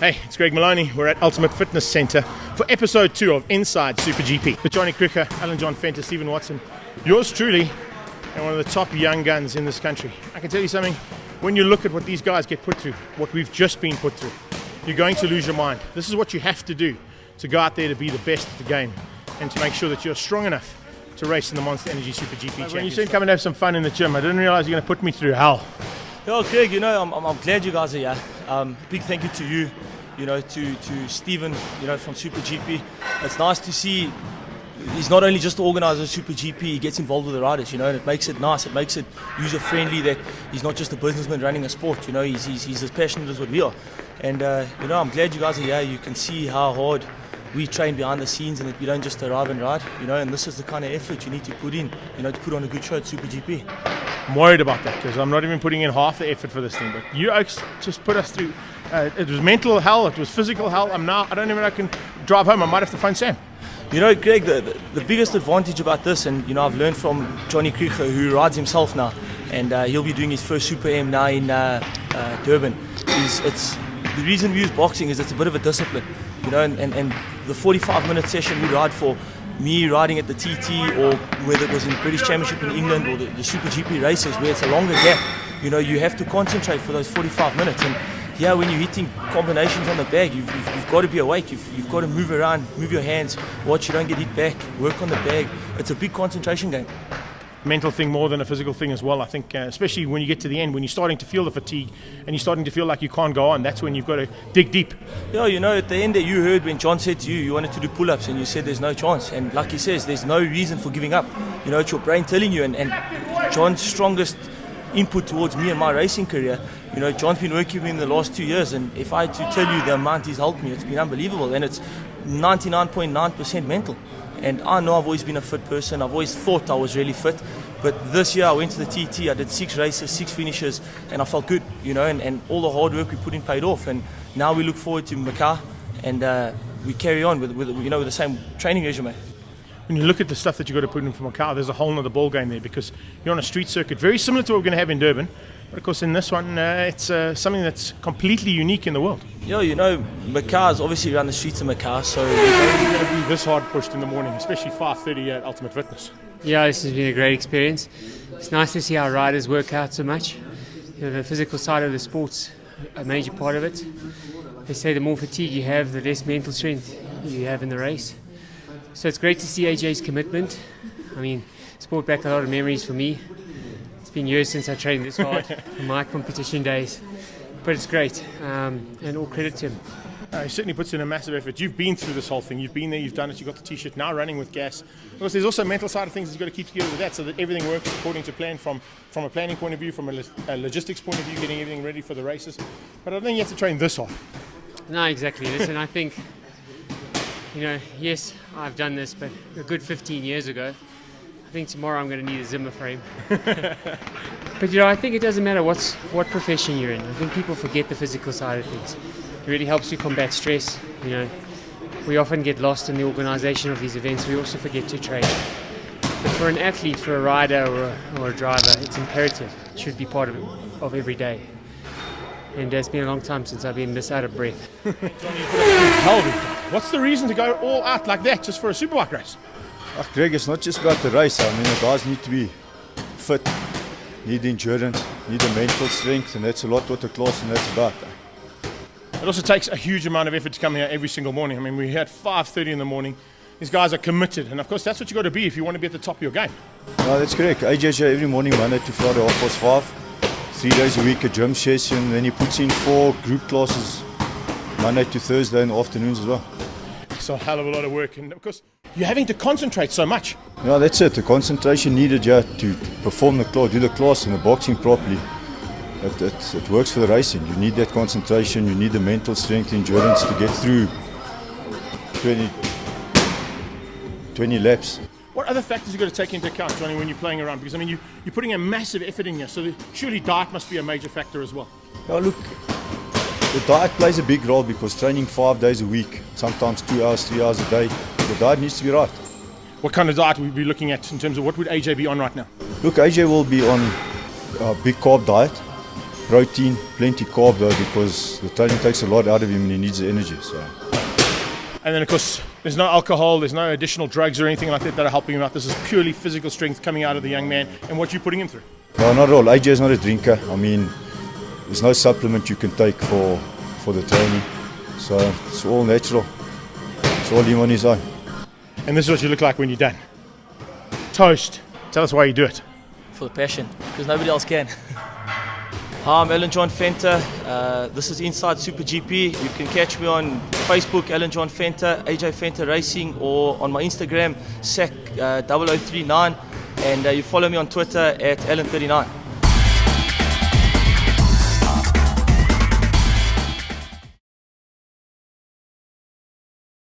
Hey, it's Greg Maloney. We're at Ultimate Fitness Centre for episode 2 of InsideSuperGP. With Johnny Cricker, Alan John Fenter, Stephen Watson, yours truly, and one of the top young guns in this country. I can tell you something, when you look at what these guys get put through, what we've just been put through, you're going to lose your mind. This is what you have to do to go out there to be the best at the game and to make sure that you're strong enough to race in the Monster Energy Super GP Championship. When you said come and have some fun in the gym, I didn't realise you're going to put me through hell. Well, Greg, I'm glad you guys are here. Big thank you to you, to Stephen, from SuperGP. It's nice to see he's not only just the organizer of SuperGP, he gets involved with the riders, and it makes it nice, it makes it user-friendly that he's not just a businessman running a sport, he's as passionate as what we are. And, I'm glad you guys are here. You can see how hard we train behind the scenes and that we don't just arrive and ride, and this is the kind of effort you need to put in, to put on a good show at SuperGP. I'm worried about that because I'm not even putting in half the effort for this thing. But you Oaks just put us through. It was mental hell. It was physical hell. I don't even know I can drive home. I might have to phone Sam. Greg, the biggest advantage about this, and I've learned from Johnny Cricker, who rides himself now, and he'll be doing his first Super M now in Durban. The reason we use boxing is it's a bit of a discipline, and the 45-minute session we ride for. Me riding at the TT, or whether it was in British Championship in England or the Super GP races where it's a longer gap, you have to concentrate for those 45 minutes. And yeah, when you're hitting combinations on the bag, you've got to be awake. You've got to move around, move your hands, watch you don't get hit back, work on the bag. It's a big concentration game. Mental thing more than a physical thing as well. I think especially when you get to the end, when you're starting to feel the fatigue and you're starting to feel like you can't go on, that's when you've got to dig deep. Yeah, at the end that you heard when John said to you wanted to do pull-ups and you said there's no chance, and like he says, there's no reason for giving up. It's your brain telling you, and John's strongest input towards me and my racing career, John's been working with me in the last 2 years, and if I had to tell you the amount he's helped me, it's been unbelievable, and it's 99.9% mental. And I know I've always been a fit person. I've always thought I was really fit. But this year I went to the TT, I did 6 races, 6 finishes, and I felt good, and all the hard work we put in paid off. And now we look forward to Macau, and we carry on with the same training regimen. When you look at the stuff that you've got to put in for Macau, there's a whole nother ball game there because you're on a street circuit, very similar to what we're going to have in Durban. But of course in this one, it's something that's completely unique in the world. Yeah, Macau is obviously around the streets of Macau, so it's going to be this hard pushed in the morning, especially 5:30 at Ultimate Fitness. Yeah, this has been a great experience. It's nice to see our riders work out so much. The physical side of the sport's a major part of it. They say the more fatigue you have, the less mental strength you have in the race. So it's great to see AJ's commitment. It's brought back a lot of memories for me. It's been years since I trained this hard for my competition days. But it's great, and all credit to him. He certainly puts in a massive effort. You've been through this whole thing. You've been there, you've done it, you've got the T-shirt, now running with gas. Of course, there's also a mental side of things you've got to keep together with that so that everything works according to plan from a planning point of view, from a logistics point of view, getting everything ready for the races. But I don't think you have to train this hard. No, exactly. Listen, I think, yes, I've done this, but a good 15 years ago. I think tomorrow I'm going to need a Zimmer frame. But I think it doesn't matter what profession you're in. I think people forget the physical side of things. It really helps you combat stress. We often get lost in the organisation of these events. We also forget to train. But for an athlete, for a rider or a driver, it's imperative. It should be part of every day. And it's been a long time since I've been this out of breath. What's the reason to go all out like that just for a superbike race? Greg, it's not just about the race. The guys need to be fit, need endurance, need the mental strength, and that's a lot what the class and that's about. It also takes a huge amount of effort to come here every single morning. We're here at 5:30 in the morning. These guys are committed, and of course that's what you've got to be if you want to be at the top of your game. No, that's correct. AJ's here every morning, Monday to Friday, 5:30. 3 days a week, a gym session, then he puts in 4 group classes, Monday to Thursday in the afternoons as well. It's a hell of a lot of work, and of course you're having to concentrate so much. No, that's it. The concentration needed to perform the class, do the class and the boxing properly. It works for the racing. You need that concentration, you need the mental strength, endurance to get through 20 laps. What other factors you've got to take into account, Johnny, when you're playing around? Because you're putting a massive effort in here, so surely diet must be a major factor as well. Now look, the diet plays a big role because training 5 days a week, sometimes 2 hours, 3 hours a day, the diet needs to be right. What kind of diet would we be looking at in terms of what would AJ be on right now? Look, AJ will be on a big carb diet. protein, plenty carb though, because the training takes a lot out of him and he needs the energy. So. And then, of course, there's no alcohol, there's no additional drugs or anything like that that are helping him out. This is purely physical strength coming out of the young man and what you're putting him through. No, not at all. AJ is not a drinker. I mean, there's no supplement you can take for the training. So it's all natural. It's all him on his own. And this is what you look like when you're done. Toast. Tell us why you do it. For the passion, because nobody else can. Hi, I'm Alan John Fenter. This is Inside Super GP. You can catch me on Facebook, Alan John Fenter, AJ Fenter Racing, or on my Instagram, SAC0039. And you follow me on Twitter at Alan39.